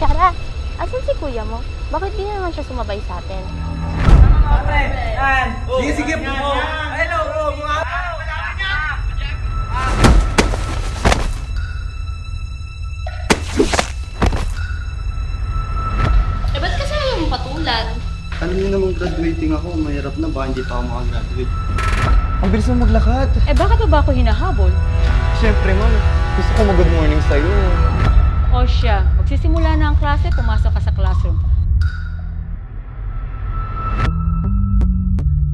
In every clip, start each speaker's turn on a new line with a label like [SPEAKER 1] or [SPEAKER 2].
[SPEAKER 1] Kara, asan si kuya mo? Bakit di na naman siya sumabay sa atin?
[SPEAKER 2] Ate, yan! Sige, sige po! Hello, bro! Mga...
[SPEAKER 1] Eh, ba't kasi ayaw mo patulan?
[SPEAKER 3] Alam niyo namang graduating ako, mahirap na ba? Hindi pa ako makagraduate.
[SPEAKER 4] Ang bilis mo maglakad.
[SPEAKER 5] Eh bakit ba ako hinahabol?
[SPEAKER 4] Siyempre, ma'am. Gusto ko mag-good morning sa'yo.
[SPEAKER 5] O siya, magsisimula na ang klase, pumasok ka sa classroom.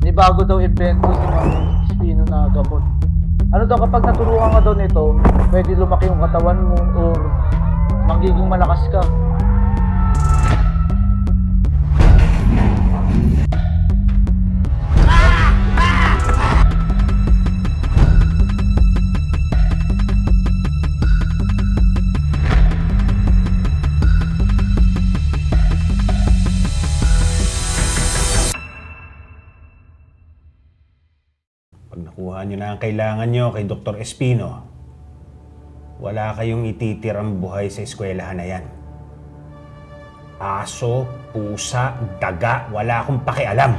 [SPEAKER 2] May bago daw invento si Ma'am Espino na gamot. Ano daw kapag naturuan ka daw nito, pwede lumaki yung katawan mo or magiging malakas ka.
[SPEAKER 6] Pag nakuha nyo na ang kailangan nyo kay Dr. Espino, wala kayong ititirang buhay sa eskwelahan na yan. Aso, pusa, daga, wala akong pakialam.